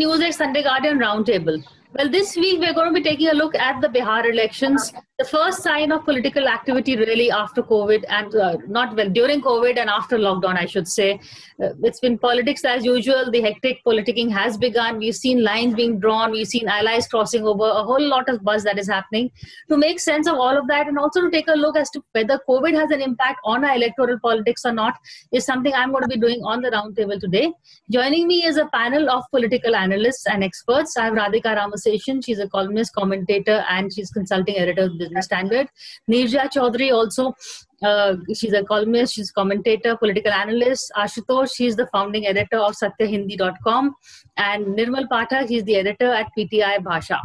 NewsEdge Sunday Guardian Roundtable. Well, this week we're going to be taking a look at the Bihar elections, the first sign of political activity really after COVID and during COVID and after lockdown, I should say. It's been politics as usual. The hectic politicking has begun. We've seen lines being drawn. We've seen allies crossing over, a whole lot of buzz that is happening. To make sense of all of that and also to take a look as to whether COVID has an impact on our electoral politics or not is something I'm going to be doing on the roundtable today. Joining me is a panel of political analysts and experts. I have Radhika Ramaseshan. She's a columnist, commentator, and she's consulting editor of Business Standard. Neerja Chaudhary also. She's a columnist, she's a commentator, political analyst. Ashutosh, she's the founding editor of satyahindi.com. And Nirmal Pathak, he's the editor at PTI Bhasha.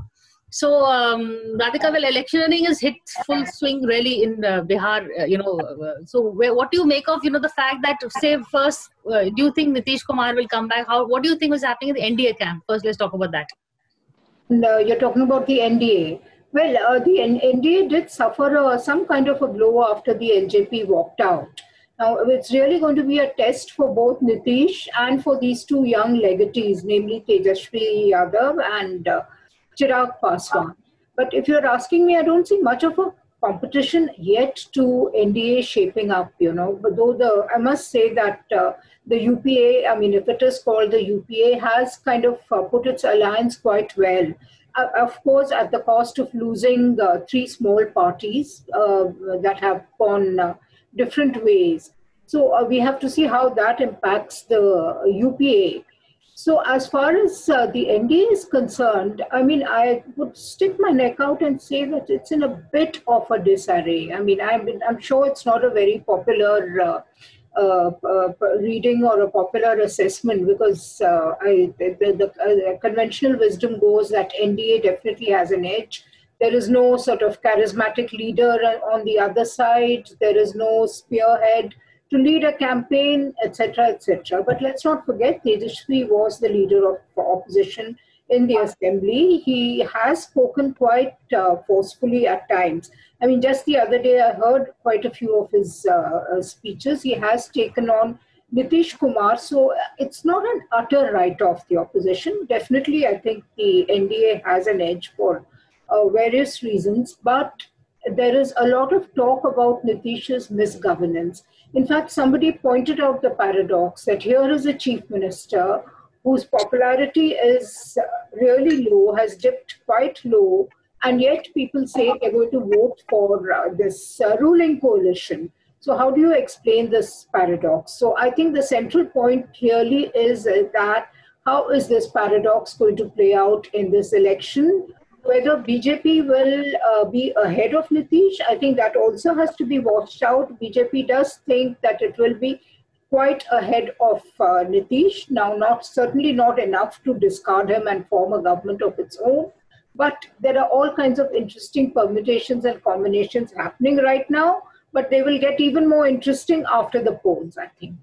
So, Radhika, well, electioneering is hit full swing really in Bihar, so what do you make of, the fact that, say, first, do you think Nitish Kumar will come back? What do you think was happening in the NDA camp? First, let's talk about that. No, you're talking about the NDA. Well, the NDA did suffer some kind of a blow after the LJP walked out. Now, it's really going to be a test for both Nitish and for these two young legatees, namely Tejasvi Yadav and Chirag Paswan. But if you're asking me, I don't see much of a competition yet to NDA shaping up, But though I must say that the UPA, I mean, if it is called the UPA, has kind of put its alliance quite well. Of course, at the cost of losing three small parties that have gone different ways. So we have to see how that impacts the UPA. So as far as the NDA is concerned, I mean, I would stick my neck out and say that it's in a bit of a disarray. I mean, I'm sure it's not a very popular reading or a popular assessment because the conventional wisdom goes that NDA definitely has an edge. There is no sort of charismatic leader on the other side. There is no spearhead to lead a campaign, etc., etc. But let's not forget, Tejasvi was the leader of opposition in the assembly. He has spoken quite forcefully at times. I mean, just the other day, I heard quite a few of his speeches. He has taken on Nitish Kumar. So it's not an utter write-off, the opposition. Definitely, I think the NDA has an edge for various reasons. But there is a lot of talk about Nitish's misgovernance. In fact, somebody pointed out the paradox that here is a chief minister whose popularity is really low, has dipped quite low, and yet people say they're going to vote for this ruling coalition. So how do you explain this paradox? So I think the central point clearly is that how is this paradox going to play out in this election? Whether BJP will be ahead of Nitish, I think that also has to be watched out. BJP does think that it will be quite ahead of Nitish. Now, certainly not enough to discard him and form a government of its own. But there are all kinds of interesting permutations and combinations happening right now. But they will get even more interesting after the polls, I think.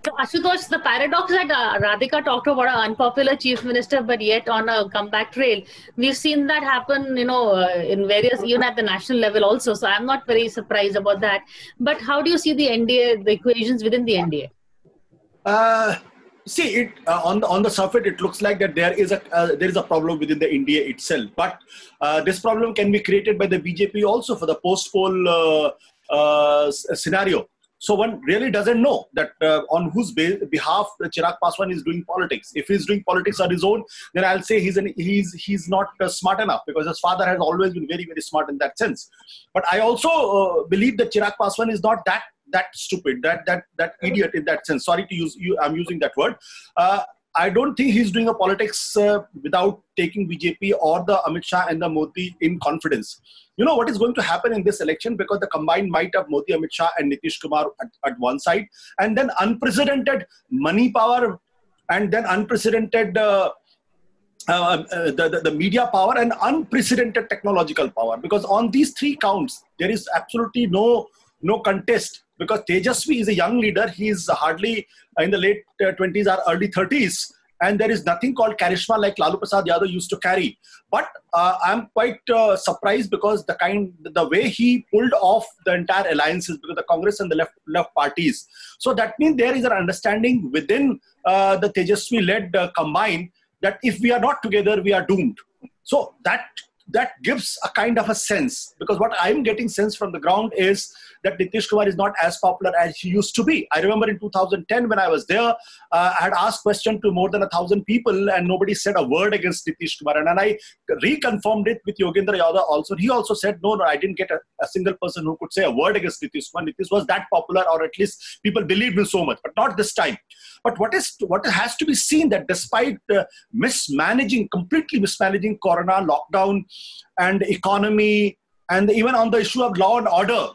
So, Ashutosh, the paradox that Radhika talked about, an unpopular chief minister, but yet on a comeback trail. We've seen that happen, in various, even at the national level also. So I'm not very surprised about that. But how do you see the NDA, the equations within the NDA? See, it on the surface, it looks like that there is a problem within the NDA itself. But this problem can be created by the BJP also for the post-poll scenario. So one really doesn't know that on whose behalf Chirag Paswan is doing politics. If he's doing politics on his own, then I'll say he's not smart enough because his father has always been very, very smart in that sense. But I also believe that Chirag Paswan is not that stupid, that idiot in that sense. Sorry to use I'm using that word. I don't think he's doing a politics without taking BJP or the Amit Shah and the Modi in confidence. You know what is going to happen in this election because the combined might of Modi, Amit Shah and Nitish Kumar at one side and then unprecedented money power and then unprecedented the media power and unprecedented technological power. Because on these three counts, there is absolutely no contest. Because Tejasvi is a young leader. He is hardly in the late 20s or early 30s. And there is nothing called charisma like Lalu Prasad Yadav used to carry. But I'm quite surprised because the way he pulled off the entire alliances because the Congress and the left parties. So that means there is an understanding within the Tejasvi led combined, that if we are not together, we are doomed. So that gives a kind of a sense, because what I'm getting sense from the ground is that Nitish Kumar is not as popular as he used to be. I remember in 2010 when I was there, I had asked question to more than 1,000 people and nobody said a word against Nitish Kumar. And then I reconfirmed it with Yogendra Yadav also. He also said, no, I didn't get a single person who could say a word against Nitish Kumar. Nitish was that popular, or at least people believed him so much, but not this time. But what has to be seen, that despite completely mismanaging Corona, lockdown and economy, and even on the issue of law and order,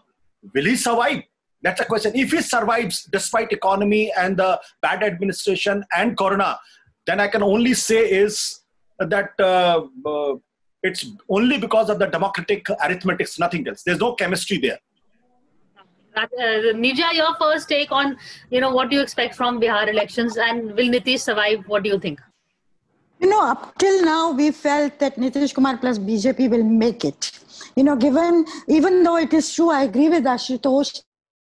will he survive? That's a question. If he survives despite economy and the bad administration and Corona, then I can only say is that it's only because of the democratic arithmetics, nothing else. There's no chemistry there. Nija, your first take on, what do you expect from Bihar elections, and will Nitish survive? What do you think? Up till now, we felt that Nitish Kumar plus BJP will make it. Even though it is true, I agree with Ashutosh,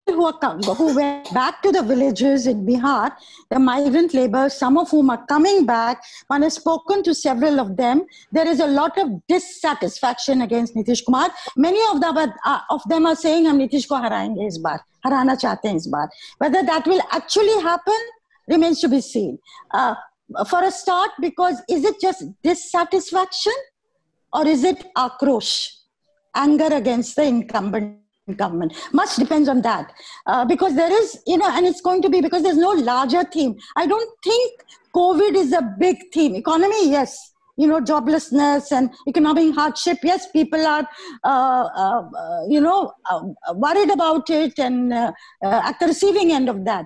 who went back to the villages in Bihar, the migrant labor, some of whom are coming back. One has spoken to several of them. There is a lot of dissatisfaction against Nitish Kumar. Many of them are saying, "Hum Nitish ko harayenge is baar, harana chahte hain is baar." Whether that will actually happen remains to be seen. For a start, because is it just dissatisfaction, or is it akrosh, anger against the incumbent government? Much depends on that, because there is, and it's going to be, because there's no larger theme. I don't think COVID is a big theme. Economy, yes. Joblessness and economic hardship, yes, people are, worried about it and at the receiving end of that.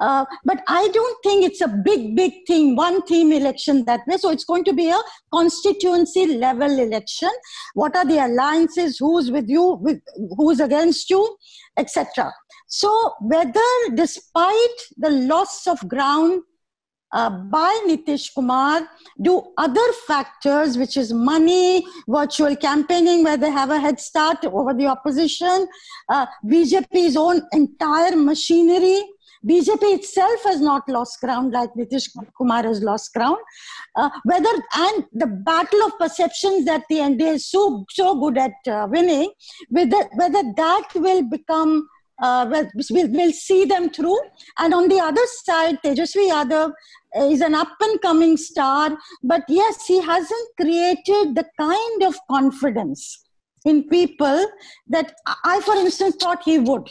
But I don't think it's a big thing, one theme election that way. So it's going to be a constituency level election. What are the alliances? Who's with you? Who's against you? Etc. So whether, despite the loss of ground by Nitish Kumar, do other factors, which is money, virtual campaigning, where they have a head start over the opposition, BJP's own entire machinery. BJP itself has not lost ground like Nitish Kumar has lost ground. And the battle of perceptions that the NDA is so good at winning, whether that will become, we'll see them through. And on the other side, Tejasvi Yadav is an up-and-coming star, but yes, he hasn't created the kind of confidence in people that I, for instance, thought he would,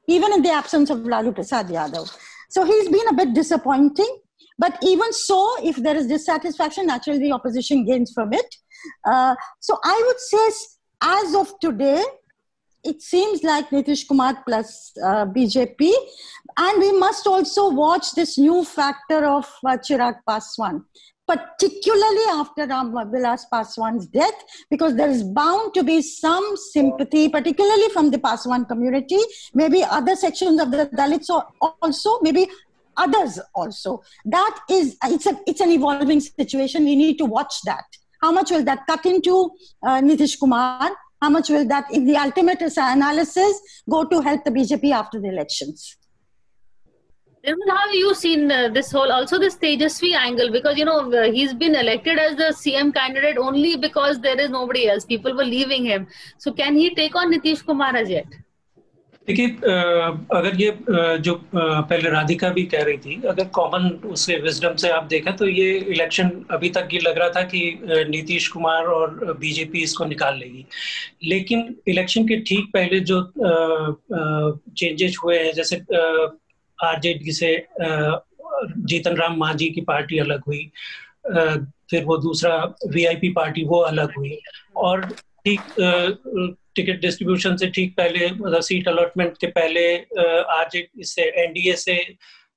even in the absence of Lalu Prasad Yadav. So he's been a bit disappointing. But even so, if there is dissatisfaction, naturally the opposition gains from it. So I would say, as of today, it seems like Nitish Kumar plus BJP. And we must also watch this new factor of Chirag Paswan, particularly after Ramvilas Paswan's death, because there is bound to be some sympathy, particularly from the Paswan community, maybe other sections of the Dalits also, maybe others also. That is, it's an evolving situation. We need to watch that. How much will that cut into Nitish Kumar? How much will that, in the ultimate analysis, go to help the BJP after the elections? How have you seen this Tejasvi angle? Because, he's been elected as the CM candidate only because there is nobody else. People were leaving him. So can he take on Nitish Kumar as yet? देखिए, अगर ये जो पहले राधिका भी कह रही थी, अगर कॉमन उसके विजडम से आप देखें तो ये इलेक्शन अभी तक ये लग रहा था कि नीतीश कुमार और बीजेपी इसको निकाल लेगी, लेकिन इलेक्शन के ठीक पहले जो चेंजेस हुए हैं, जैसे आरजेडी से जीतन राम मांझी की पार्टी अलग हुई, फिर वो दूसरा वीआईपी पार्टी वो अलग हुई, और ठीक टिकट डिस्ट्रीब्यूशन से ठीक पहले, मतलब सीट अलॉटमेंट के पहले आरजेडी से, एनडीए से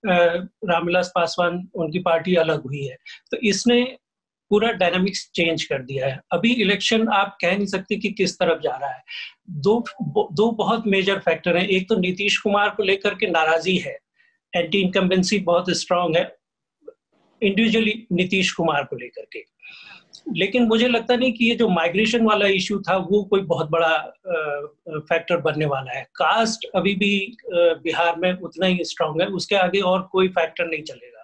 रामविलास पासवान उनकी पार्टी अलग हुई है। तो इसने पूरा डायनामिक्स चेंज कर दिया है। अभी इलेक्शन आप कह नहीं सकते कि किस तरफ जा रहा है। दो बहुत मेजर फैक्टर हैं। एक तो नीतीश कुमार को लेकर के नाराजगी है, एंटी इनकम्बेंसी बहुत स्ट्रांग है इंडिविजुअली नीतीश कुमार को लेकर के, लेकिन मुझे लगता नहीं कि ये जो माइग्रेशन वाला इशू था वो कोई बहुत बड़ा फैक्टर बनने वाला है। कास्ट अभी भी बिहार में उतना ही स्ट्रांग है, उसके आगे और कोई फैक्टर नहीं चलेगा।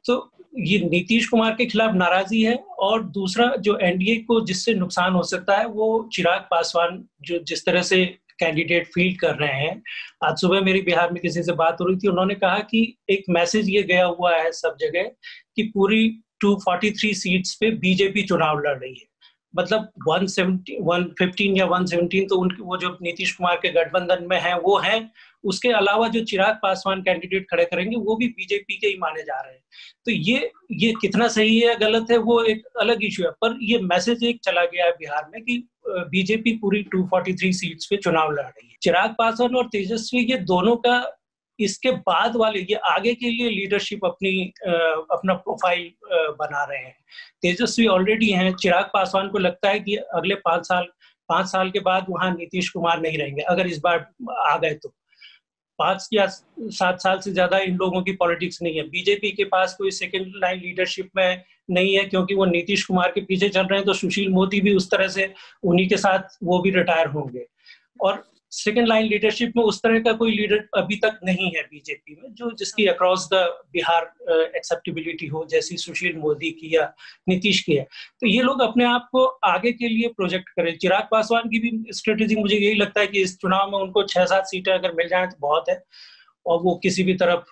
तो ये नीतीश कुमार के खिलाफ नाराजगी है, और दूसरा जो एनडीए को जिससे नुकसान हो सकता है वो चिराग पासवान जो जिस तरह से कैंडिडेट फील्ड कर रहे हैं। आज सुबह मेरी बिहार में किसी से बात हो रही थी, उन्होंने कहा कि एक मैसेज ये गया हुआ है सब जगह कि पूरी 243 सीट्स पे बीजेपी चुनाव लड़ रही है, मतलब 115 या 117 तो उनके वो जो नीतीश कुमार के गठबंधन में है वो है, उसके अलावा जो चिराग पासवान कैंडिडेट खड़े करेंगे वो भी बीजेपी के ही माने जा रहे हैं। तो ये कितना सही है गलत है वो एक अलग इशू है, पर ये मैसेज एक चला गया है बिहार में कि बीजेपी पूरी 243 सीट्स पे चुनाव लड़ रही है। चिराग पासवान और तेजस्वी ये दोनों का इसके बाद वाले ये आगे के लिए लीडरशिप अपना प्रोफाइल बना रहे हैं। तेजस्वी ऑलरेडी हैं, चिराग पासवान को लगता है कि अगले 5 साल के बाद वहां नीतीश कुमार नहीं रहेंगे, अगर इस बार आ गए तो 5 या 7 साल से ज्यादा इन लोगों की पॉलिटिक्स नहीं है। बीजेपी के पास कोई सेकेंड लाइन लीडरशिप में नहीं है, क्योंकि वो नीतीश कुमार के पीछे चल रहे हैं, तो सुशील मोदी भी उस तरह से उन्हीं के साथ वो भी रिटायर होंगे, और सेकेंड लाइन लीडरशिप में उस तरह का कोई लीडर अभी तक नहीं है बीजेपी में जो जिसकी अक्रॉस द बिहार एक्सेप्टेबिलिटी हो, जैसी सुशील मोदी की या नीतीश की है। तो ये लोग अपने आप को आगे के लिए प्रोजेक्ट करें। चिराग पासवान की भी स्ट्रेटेजी मुझे यही लगता है कि इस चुनाव में उनको 6-7 सीटें अगर मिल जाए तो बहुत है, और वो किसी भी तरफ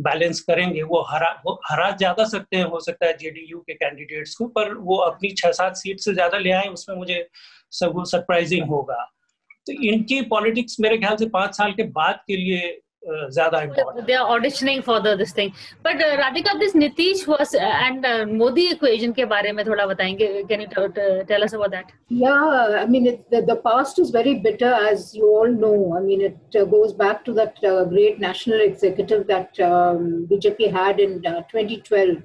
बैलेंस करेंगे। वो हरा ज्यादा सकते हैं, हो सकता है जेडीयू के कैंडिडेट्स को, पर वो अपनी 6-7 सीट से ज्यादा ले आए उसमें मुझे सब सरप्राइजिंग होगा। तो इनकी पॉलिटिक्स मेरे ख्याल से 5 साल के बाद के लिए ज्यादा important. They are auditioning for this thing. But Radhika, this Nitish was and Modi equation के बारे में थोड़ा बताएंगे? Can you tell us about that? Yeah, I mean, the past is very bitter, as you all know. I mean, it goes back to that great national executive that BJP had in 2012,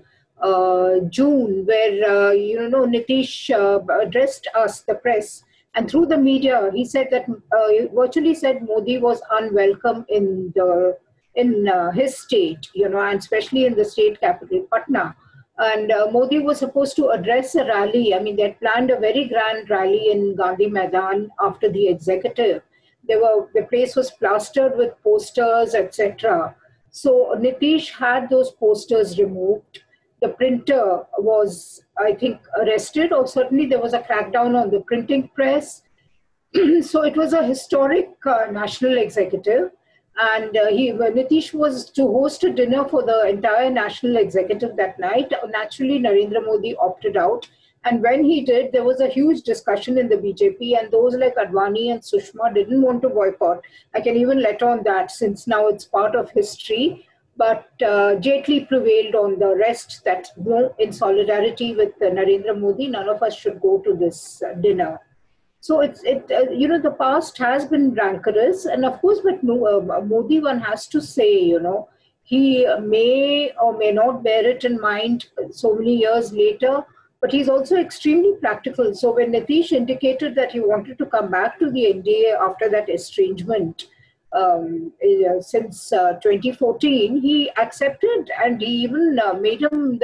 June, where, Nitish addressed us, the press, and through the media, he said that he virtually said Modi was unwelcome in his state, and especially in the state capital, Patna. And Modi was supposed to address a rally. I mean, they had planned a very grand rally in Gandhi Maidan after the executive. The place was plastered with posters, etc. So Nitish had those posters removed. The printer was, I think, arrested, or certainly there was a crackdown on the printing press. So it was a historic national executive. And Nitish was to host a dinner for the entire national executive that night. Naturally, Narendra Modi opted out. And when he did, there was a huge discussion in the BJP, and those like Advani and Sushma didn't want to boycott. I can even let on that, since now it's part of history. But Jaitley prevailed on the rest, that in solidarity with Narendra Modi, none of us should go to this dinner. So the past has been rancorous, and of course, but Modi, one has to say, he may or may not bear it in mind so many years later, but he's also extremely practical. So when Nitish indicated that he wanted to come back to the NDA after that estrangement, since 2014, he accepted, and he even made him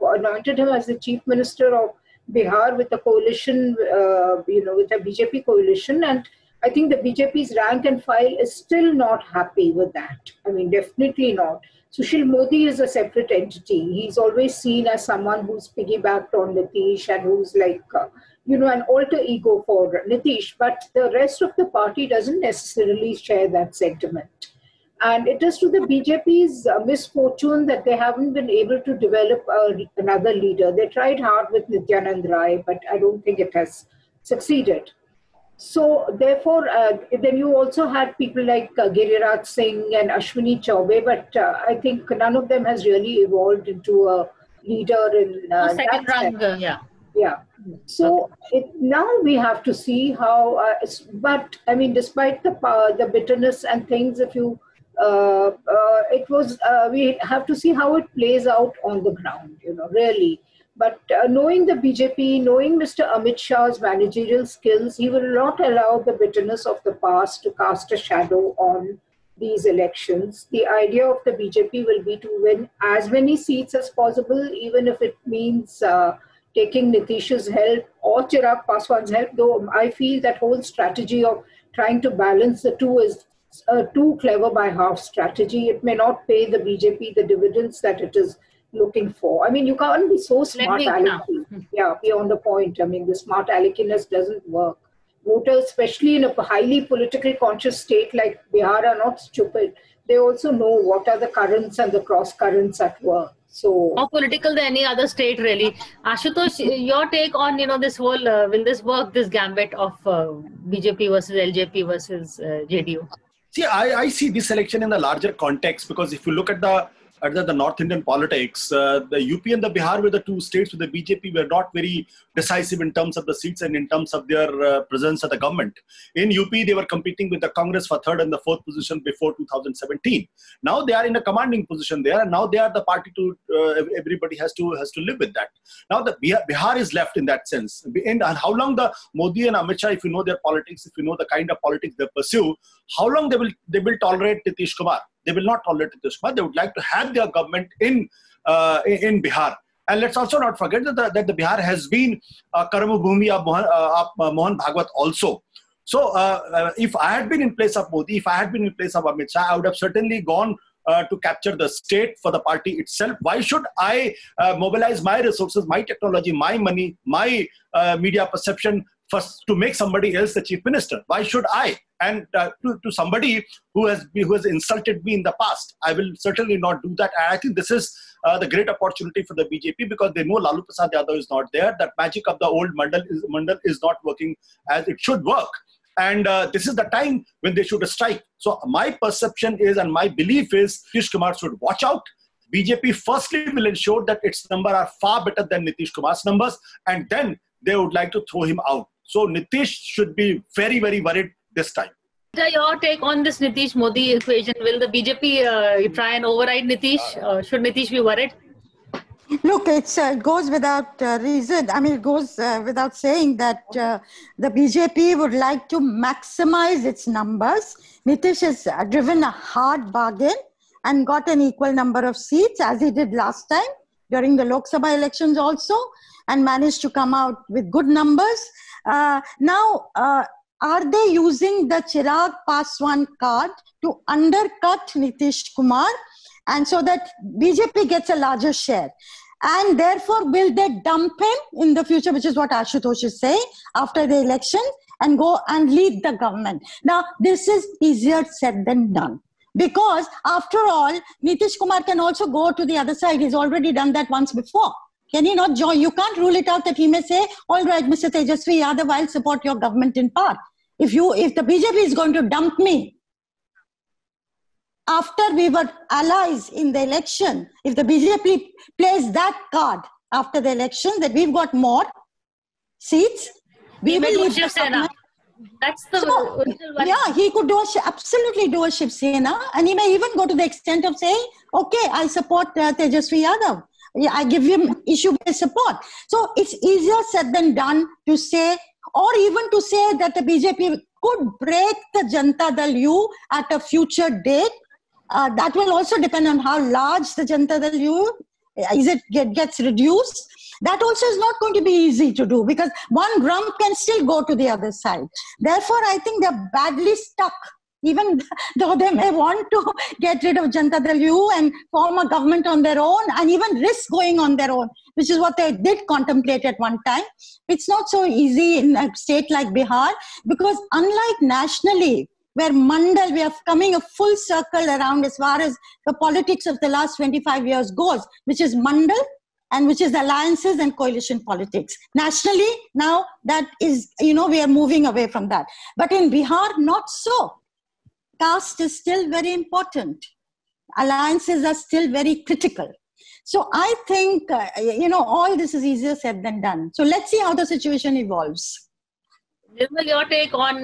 anointed him as the chief minister of Bihar with a coalition, with a BJP coalition. And I think the BJP's rank and file is still not happy with that. I mean, definitely not. Sushil Modi is a separate entity. He's always seen as someone who's piggybacked on Nitish and who's like, an alter ego for Nitish. But the rest of the party doesn't necessarily share that sentiment. And it is to the BJP's misfortune that they haven't been able to develop another leader. They tried hard with Nityanand Rai, but I don't think it has succeeded. So therefore, then you also had people like Giriraj Singh and Ashwini Chaubey, but I think none of them has really evolved into a leader in second rung, yeah. Yeah. So now we have to see how, but I mean, despite the bitterness and things, if you, we have to see how it plays out on the ground, really. But knowing the BJP, knowing Mr. Amit Shah's managerial skills, he will not allow the bitterness of the past to cast a shadow on these elections. The idea of the BJP will be to win as many seats as possible, even if it means taking Nitish's help or Chirag Paswan's help, though I feel that whole strategy of trying to balance the two is too clever by half strategy. It may not pay the BJP the dividends that it is looking for. I mean, you can't be so smart alecky. Yeah, beyond the point. I mean, the smart aleckiness doesn't work. Voters, especially in a highly politically conscious state like Bihar, are not stupid. They also know what are the currents and the cross currents at work. So more political than any other state, really. Ashutosh, your take on this whole will this work, this gambit of BJP versus LJP versus JDU? See, I see this election in the larger context, because if you look at the North Indian politics, the UP and the Bihar were the two states where the BJP were not very decisive in terms of the seats and in terms of their presence at the government. In UP, they were competing with the Congress for third and the fourth position before 2017. Now they are in a commanding position there, and now they are the party to everybody has to live with that. Now the Bihar is left in that sense. And how long the Modi and Amit Shah, if you know their politics, if you know the kind of politics they pursue, how long they will tolerate Nitish Kumar? They will not tolerate Nitish Kumar. They would like to have their government in Bihar. And let's also not forget that the Bihar has been Karma Bhumi of Mohan Bhagwat also. So if I had been in place of Modi, if I had been in place of Amit Shah, I would have certainly gone to capture the state for the party itself. Why should I mobilize my resources, my technology, my money, my media perception first to make somebody else the chief minister? Why should I? And to somebody who has insulted me in the past, I will certainly not do that. And I think this is the great opportunity for the BJP, because they know Lalu Prasad Yadav is not there. That magic of the old Mandal is not working as it should work. And this is the time when they should strike. So my perception is, and my belief is, Nitish Kumar should watch out. BJP firstly will ensure that its numbers are far better than Nitish Kumar's numbers, and then they would like to throw him out. So Nitish should be very, very worried this time. Your take on this Nitish Modi equation? Will the BJP try and override Nitish? Should Nitish be worried? Look, it goes without reason. I mean, it goes without saying that the BJP would like to maximize its numbers. Nitish has driven a hard bargain and got an equal number of seats, as he did last time during the Lok Sabha elections also, and managed to come out with good numbers. Now, are they using the Chirag Paswan card to undercut Nitish Kumar, and so that BJP gets a larger share? And therefore, will they dump him in the future, which is what Ashutosh is saying, after the election, and go and lead the government? Now, this is easier said than done. Because after all, Nitish Kumar can also go to the other side. He's already done that once before. Can he not join? You can't rule it out that he may say, all right, Mr. Tejasvi Yadav, I'll support your government in part. If the BJP is going to dump me after we were allies in the election, if the BJP plays that card after the election, that we've got more seats, we will lead the government. That's the yeah, he could absolutely do a Shiv Sena, and he may even go to the extent of saying, okay, I support Tejasvi Yadav. I give him issue-based support. So it's easier said than done to say, or even to say that the BJP could break the Janata Dal U at a future date. That will also depend on how large the Janata Dal U gets reduced. That also is not going to be easy to do, because one drum can still go to the other side. Therefore, I think they're badly stuck, even though they may want to get rid of Janata Dal U and form a government on their own, and even risk going on their own, which is what they did contemplate at one time. It's not so easy in a state like Bihar, because unlike nationally, where Mandal, we are coming a full circle around as far as the politics of the last 25 years goes, which is Mandal, and which is alliances and coalition politics. Nationally, now that is, we are moving away from that. But in Bihar, not so. Caste is still very important. Alliances are still very critical. So I think, all this is easier said than done. So let's see how the situation evolves. Nirmal, your take on,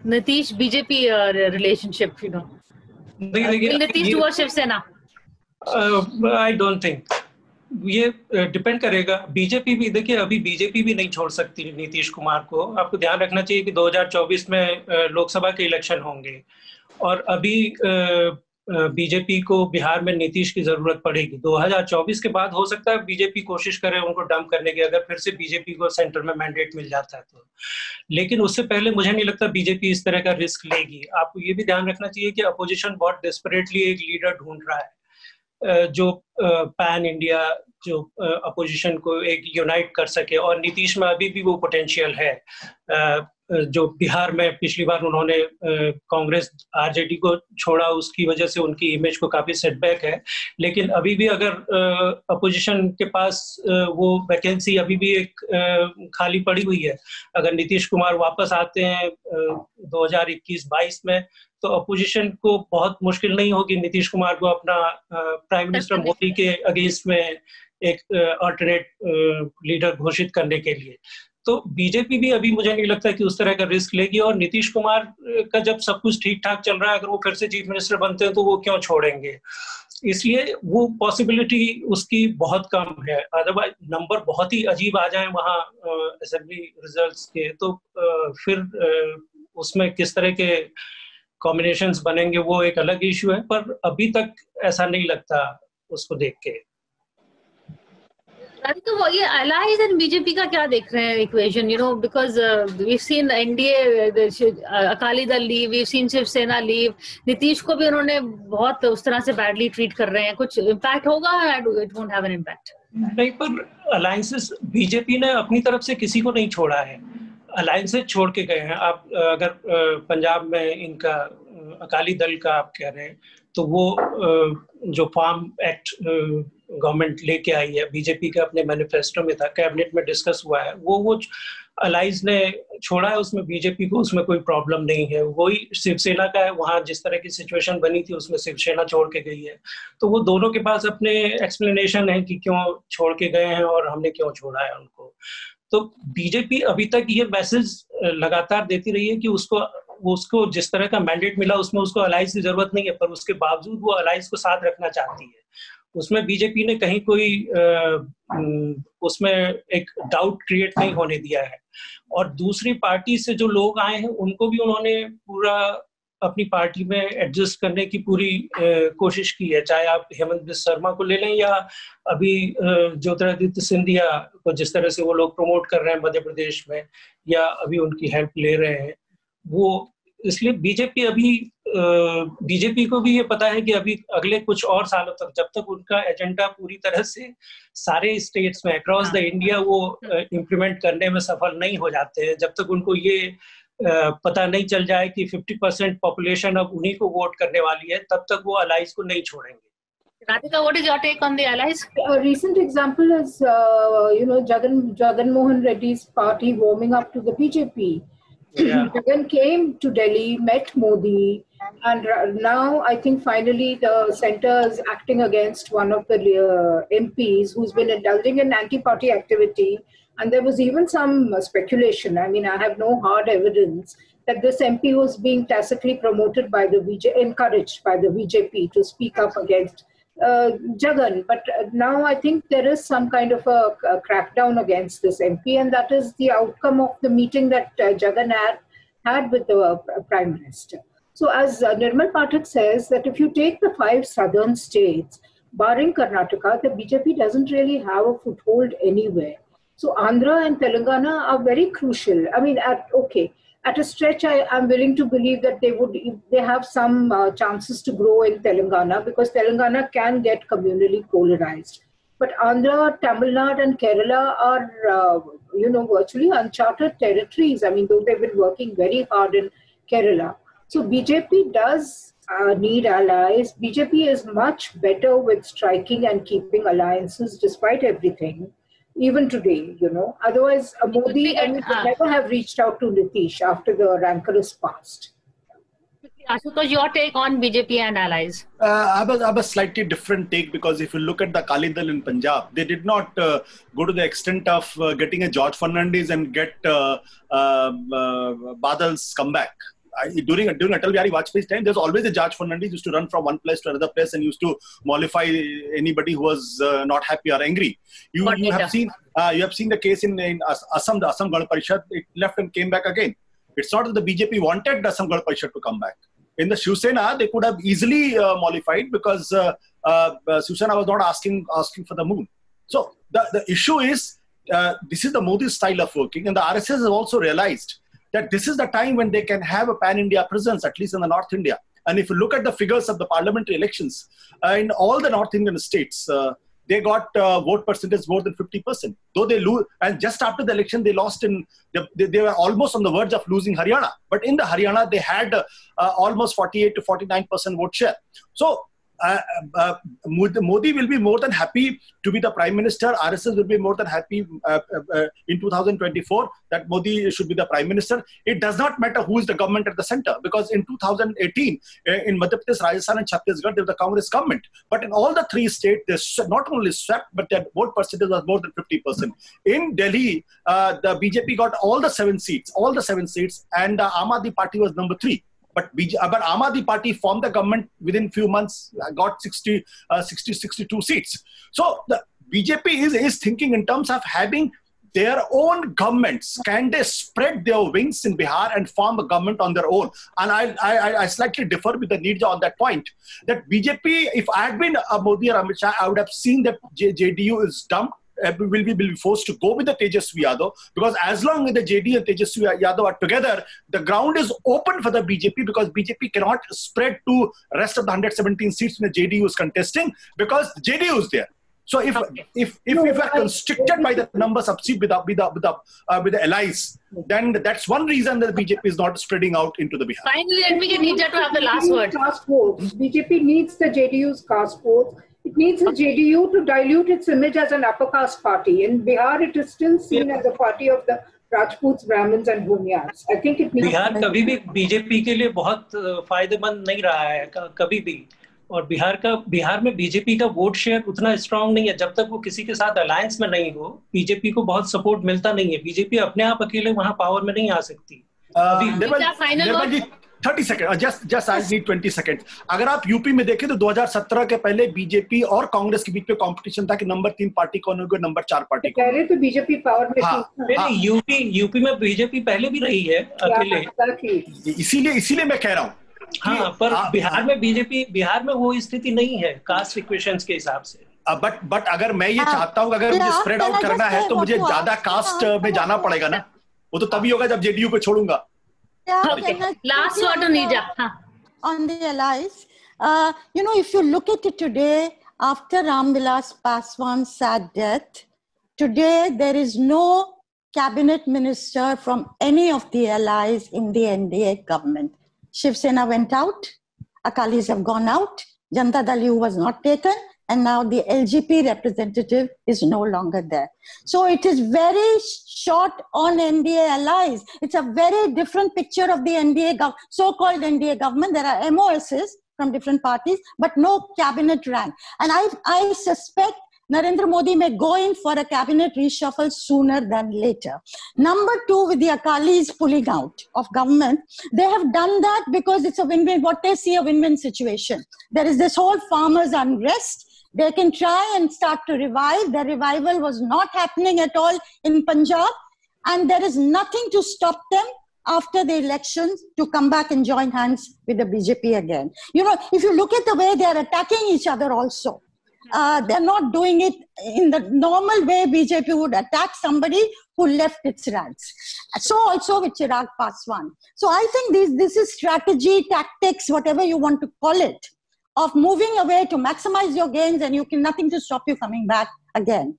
Nitish BJP relationship, Will Nitish do a Shiv Sena? I don't think. ये depend करेगा. BJP भी, देखिए, अभी BJP भी नहीं छोड़ सकती नीतीश कुमार को. आपको ध्यान रखना चाहिए कि 2024 में लोकसभा के इलेक्शन होंगे, और अभी बीजेपी को बिहार में नीतीश की जरूरत पड़ेगी. 2024 के बाद हो सकता है बीजेपी कोशिश करे उनको डंप करने की, अगर फिर से बीजेपी को सेंटर में मैंडेट मिल जाता है तो. लेकिन उससे पहले मुझे नहीं लगता बीजेपी इस तरह का रिस्क लेगी. आपको ये भी ध्यान रखना चाहिए कि अपोजिशन बहुत डेस्परेटली एक लीडर ढूंढ रहा है. जो पैन इंडिया जो अपोजिशन को एक यूनाइट कर सके। और नीतीश में अभी भी वो पोटेंशियल है। जो बिहार में पिछली बार उन्होंने कांग्रेस आरजेडी को छोड़ा, उसकी वजह से उनकी इमेज को काफी सेटबैक है। लेकिन अभी भी अगर अपोजिशन के पास वो वैकेंसी अभी भी एक खाली पड़ी हुई है, अगर नीतीश कुमार वापस आते हैं 2021-22 में, तो अपोजिशन को बहुत मुश्किल नहीं होगी नीतीश कुमार को अपना प्राइम मिनिस्टर मोदी के अगेंस्ट में एक अल्टरनेट लीडर घोषित करने के लिए। तो बीजेपी भी अभी मुझे नहीं लगता कि उस तरह का रिस्क लेगी। और नीतीश कुमार का जब सब कुछ ठीक ठाक चल रहा है, अगर वो फिर से चीफ मिनिस्टर बनते हैं तो वो क्यों छोड़ेंगे? इसलिए वो पॉसिबिलिटी उसकी बहुत कम है। अदरवाइज नंबर बहुत ही अजीब आ जाए वहाँ असेंबली रिजल्ट्स के, तो फिर उसमें किस तरह के कॉम्बिनेशंस बनेंगे वो एक अलग इशू है। पर अभी तक ऐसा नहीं लगता उसको देख के। तो ये allies and बीजेपी का क्या देख रहे हैं equation, you know, because we've seen NDA, Akali Dal leave, we've seen Shiv Sena leave, Nitish को भी उन्होंने बहुत उस तरह से बैडली ट्रीट कर रहे हैं। कुछ इम्पैक्ट होगा? It won't have an impact. नहीं, पर अलायंसेस बीजेपी ने अपनी तरफ से किसी को नहीं छोड़ा है, अलायंसेस छोड़ के गए हैं। आप अगर पंजाब में इनका अकाली दल का आप कह रहे हैं, तो वो जो फार्म एक्ट गवर्नमेंट लेके आई है, बीजेपी का अपने मैनिफेस्टो में था, कैबिनेट में डिस्कस हुआ है, वो अलाइज ने छोड़ा है, उसमें बीजेपी को उसमें कोई प्रॉब्लम नहीं है। वही शिवसेना का है, वहाँ जिस तरह की सिचुएशन बनी थी उसमें शिवसेना छोड़ के गई है। तो वो दोनों के पास अपने एक्सप्लेनेशन है कि क्यों छोड़ के गए हैं और हमने क्यों छोड़ा है उनको। तो बीजेपी अभी तक ये मैसेज लगातार देती रही है कि उसको जिस तरह का मैंडेट मिला उसमें उसको अलाइज की जरूरत नहीं है, पर उसके बावजूद वो अलाइज को साथ रखना चाहती है। उसमें बीजेपी ने कहीं कोई उसमें एक डाउट क्रिएट नहीं होने दिया है। और दूसरी पार्टी से जो लोग आए हैं उनको भी उन्होंने पूरा अपनी पार्टी में एडजस्ट करने की पूरी कोशिश की है। चाहे आप हेमंत बिस्वा शर्मा को ले लें या अभी ज्योतिरादित्य सिंधिया को जिस तरह से वो लोग प्रमोट कर रहे हैं मध्य प्रदेश में, या अभी उनकी हेल्प ले रहे हैं वो। इसलिए बीजेपी को भी ये पता है कि अभी अगले कुछ और सालों तक, जब तक उनका एजेंडा पूरी तरह से सारे स्टेट्स में अक्रॉस द इंडिया वो इम्प्लीमेंट करने में सफल नहीं हो जाते हैं, जब तक उनको ये पता नहीं चल जाए कि 50% पॉपुलेशन अब उन्हीं को वोट करने वाली है, तब तक वो अलाइज को नहीं छोड़ेंगे। Radhika, what is your take on the allies? A recent example is, Jagan Mohan Reddy's party warming up to the BJP. Yeah. Jagan came to Delhi, met Modi, and now I think finally the centre is acting against one of the MPs who's been indulging in anti-party activity. And there was even some speculation, I mean, I have no hard evidence, that this MP was being tacitly promoted by encouraged by the BJP to speak up against Jagan. But now I think there is some kind of a crackdown against this MP, and that is the outcome of the meeting that Jagan had with the Prime Minister. So as Nirmal Pathak says, that if you take the 5 southern states, barring Karnataka, the BJP doesn't really have a foothold anywhere. So Andhra and Telangana are very crucial. I mean, at a stretch, I'm willing to believe that they have some chances to grow in Telangana, because Telangana can get communally polarized. But Andhra, Tamil Nadu and Kerala are, virtually uncharted territories. I mean, though they've been working very hard in Kerala. So BJP does need allies. BJP is much better with striking and keeping alliances despite everything. Even today, otherwise Modi would never have reached out to Nitish after the rancorous past. Ashutosh, your take on BJP and allies? I have a slightly different take, because if you look at the Akali Dal in Punjab, they did not go to the extent of getting a George Fernandez and get Badal's comeback. During Atal Bihari Vajpayee's time, there's always a George Fernandez used to run from one place to another place and used to mollify anybody who was not happy or angry. You have seen the case in Assam, the Assam Gana Parishad. It left and came back again. It's not that the BJP wanted the Assam Gana Parishad to come back. In the Shiv Sena, they could have easily mollified, because Shiv Sena was not asking for the moon. So the issue is, this is the Modi style of working, and the RSS has also realized that this is the time when they can have a pan-India presence, at least in the North India. And if you look at the figures of the parliamentary elections, in all the North Indian states, they got vote percentage more than 50%. Though they lose, and just after the election, they lost they were almost on the verge of losing Haryana. But in the Haryana, they had almost 48 to 49% vote share. So Modi will be more than happy to be the Prime Minister. RSS will be more than happy in 2024 that Modi should be the Prime Minister. It does not matter who is the government at the center, because in 2018, in Madhya Pradesh, Rajasthan and Chhattisgarh, there was the Congress government. But in all the three states, they not only swept, but their vote percentage was more than 50%. In Delhi, the BJP got all the seven seats, and the Aam Aadmi Party was number 3. But Aam Aadmi Party formed the government within few months, got 62 seats. So the BJP is thinking in terms of having their own governments. Can they spread their wings in Bihar and form a government on their own? And I slightly differ with the Neerja on that point. That BJP, if I had been Modi or Amit Shah, I would have seen that JDU is dumped. Will be forced to go with the Tejasvi Yadav, because as long as the JD and Tejasvi Yadav are together, the ground is open for the BJP, because BJP cannot spread to rest of the 117 seats when the JDU is contesting, because the JDU is there. So if we are constricted by the numbers of seats with the allies, then that's one reason that the BJP is not spreading out into the Bihar. Finally, let me get Neerja to have the last word. Caste votes. BJP needs the JDU's caste votes. It needs the JDU to dilute its image as an upper caste party. In Bihar, it is still seen as a party of the Rajputs, Brahmins and Bhunyas. I think it needs... Bihar कभी भी BJP के लिए बहुत फायदेमंद नहीं रहा है, कभी भी. और बिहार में बीजेपी का वोट शेयर उतना स्ट्रांग नहीं है. जब तक वो किसी के साथ अलायंस में नहीं हो, बीजेपी को बहुत सपोर्ट मिलता नहीं है. बीजेपी अपने आप अकेले वहां पावर में नहीं आ सकती. 30 seconds. Just I need 20 seconds. अगर आप यूपी में देखें तो 2017 के पहले बीजेपी और कांग्रेस के बीच में कंपटीशन था कि नंबर 3 पार्टी कौन होगी, नंबर 4 पार्टी कौन. पहले तो बीजेपी पावर में थी. यूपी में बीजेपी पहले भी रही है अकेले. इसीलिए मैं कह रहा हूँ. हाँ, पर बिहार में वो स्थिति नहीं है कास्ट इक्वेशंस के हिसाब से. बट अगर मैं ये चाहता हूँ, अगर मुझे स्प्रेड आउट करना है तो मुझे ज्यादा कास्ट में जाना पड़ेगा ना. वो तो तभी होगा जब जेडीयू को छोड़ूंगा. Last word on Neerja. On the allies, if you look at it today, after Ram Vilas Paswan's sad death, today there is no cabinet minister from any of the allies in the NDA government. Shiv Sena went out, Akalis have gone out, Janata Dal U was not taken, and now the LGP representative is no longer there. So it is very short on NDA allies. It's a very different picture of the NDA so-called NDA government. There are MOSs from different parties, but no cabinet rank. And I suspect Narendra Modi may go in for a cabinet reshuffle sooner than later. Number 2, with the Akalis pulling out of government, they have done that because it's a win-win, what they see a win-win situation. There is this whole farmers' unrest. They can try and start to revive. The revival was not happening at all in Punjab. And there is nothing to stop them after the elections to come back and join hands with the BJP again. If you look at the way they are attacking each other also, they're not doing it in the normal way BJP would attack somebody who left its ranks. So also with Chirag Paswan. So I think this is strategy, tactics, whatever you want to call it, of moving away to maximize your gains, and you can nothing to stop you coming back again.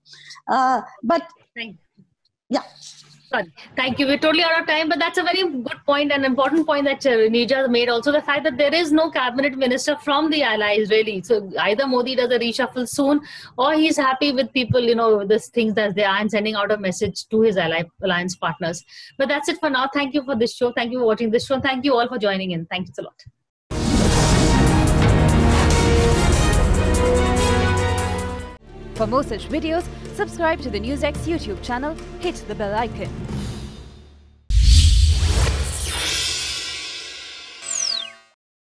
Thank you. We're totally out of time, but that's a very good point, an important point that Neerja made. Also, the fact that there is no cabinet minister from the allies, really. So either Modi does a reshuffle soon, or he's happy with people, these things as they are, and sending out a message to his alliance partners. But that's it for now. Thank you for this show. Thank you for watching this show. Thank you all for joining in. Thanks a lot. For more such videos, subscribe to the NewsX YouTube channel, hit the bell icon.